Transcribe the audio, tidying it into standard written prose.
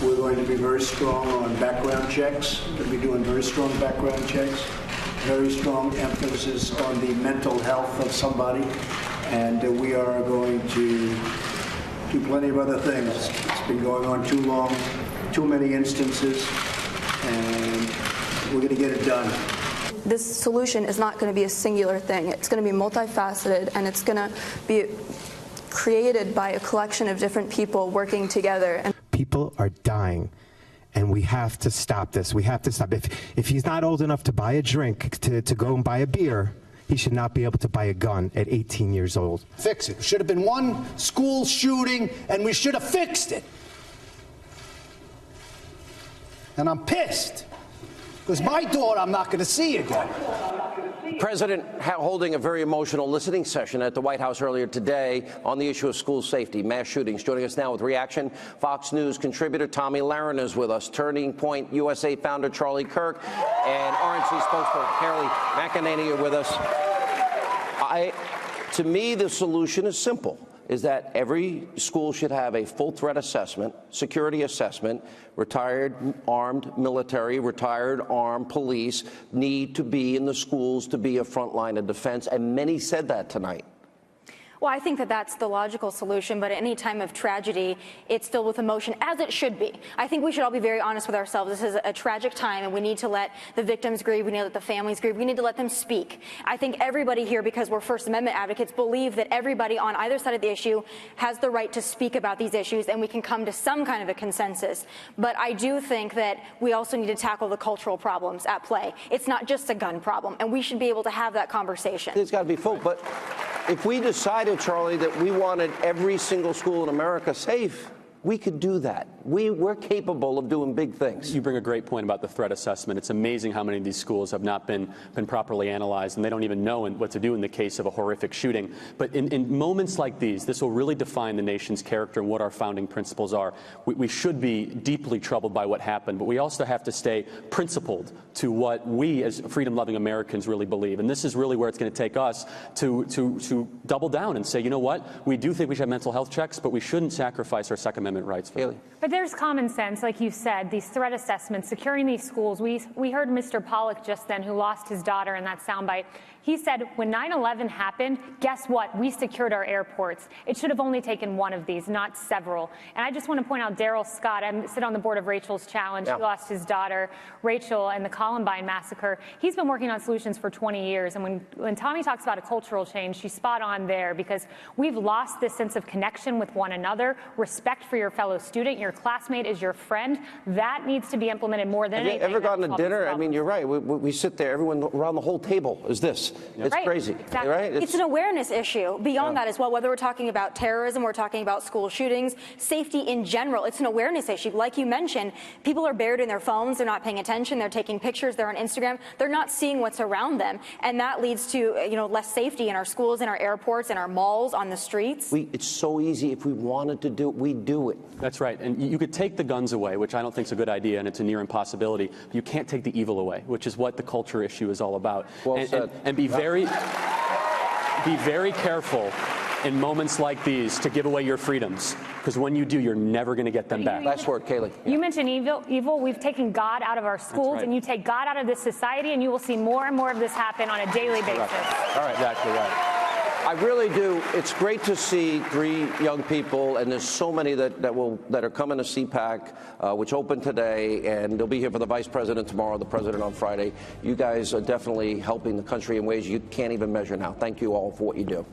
We're going to be very strong on background checks. We're going to be doing very strong background checks, very strong emphasis on the mental health of somebody, and we are going to do plenty of other things. It's been going on too long, too many instances, and we're going to get it done. This solution is not going to be a singular thing. It's going to be multifaceted, and it's going to be created by a collection of different people working together. And people are dying, and we have to stop this. We have to stop. If he's not old enough to buy a drink, to go and buy a beer, he should not be able to buy a gun at 18 years old. Fix it. Should have been one school shooting, and we should have fixed it. And I'm pissed, because my daughter I'm not going to see again. President holding a very emotional listening session at the White House earlier today on the issue of school safety, mass shootings. Joining us now with reaction, Fox News contributor Tomi Lahren is with us, Turning Point USA founder Charlie Kirk, and RNC spokesperson Kayleigh McEnany are with us. To me, the solution is simple, is that every school should have a full threat assessment, security assessment. Retired armed military, retired armed police need to be in the schools to be a front line of defense, and many said that tonight. Well, I think that that's the logical solution, but at any time of tragedy, it's filled with emotion, as it should be. I think we should all be very honest with ourselves. This is a tragic time, and we need to let the victims grieve. We need to let the families grieve. We need to let them speak. I think everybody here, because we're First Amendment advocates, believe that everybody on either side of the issue has the right to speak about these issues, and we can come to some kind of a consensus. But I do think that we also need to tackle the cultural problems at play. It's not just a gun problem, and we should be able to have that conversation. It's got to be full, but if we decided, Charlie, that we wanted every single school in America safe, we could do that. We're capable of doing big things. You bring a great point about the threat assessment. It's amazing how many of these schools have not been properly analyzed, and they don't even know what to do in the case of a horrific shooting. But in moments like these, this will really define the nation's character and what our founding principles are. We should be deeply troubled by what happened, but we also have to stay principled to what we as freedom-loving Americans really believe. And this is really where it's going to take us to double down and say, you know what, we do think we should have mental health checks, but we shouldn't sacrifice our Second Amendment rights. But there's common sense, like you said, these threat assessments, securing these schools. We heard Mr. Pollack just then, who lost his daughter in that soundbite. He said, when 9/11 happened, guess what? We secured our airports. It should have only taken one of these, not several. And I just want to point out Darrell Scott. I sit on the board of Rachel's Challenge. Yeah. He lost his daughter, Rachel, and the Columbine massacre. He's been working on solutions for 20 years. And when Tomi talks about a cultural change, she's spot on there, because we've lost this sense of connection with one another, respect for your fellow student, your classmate is your friend. That needs to be implemented more than anything. Have you ever gone to dinner? I mean, you're right. We sit there, everyone around the whole table is this. It's right. crazy, exactly. right? It's an awareness issue beyond that as well, whether we're talking about terrorism, we're talking about school shootings, safety in general. It's an awareness issue. Like you mentioned, people are buried in their phones, they're not paying attention, they're taking pictures, they're on Instagram, they're not seeing what's around them. And that leads to less safety in our schools, in our airports, in our malls, on the streets. It's so easy. If we wanted to do it, we'd do it. That's right. And you could take the guns away, which I don't think is a good idea, and it's a near impossibility. But you can't take the evil away, which is what the culture issue is all about. Well said. And be very careful in moments like these to give away your freedoms, because when you do, you're never going to get them back. Last word, Kayleigh. You mentioned evil. We've taken God out of our schools, right. and you take God out of this society, and you will see more and more of this happen on a daily basis. Right. All right, exactly right. I really do. It's great to see three young people, and there's so many that are coming to CPAC, which opened today, and they'll be here for the Vice President tomorrow, the President on Friday. You guys are definitely helping the country in ways you can't even measure now. Thank you all for what you do.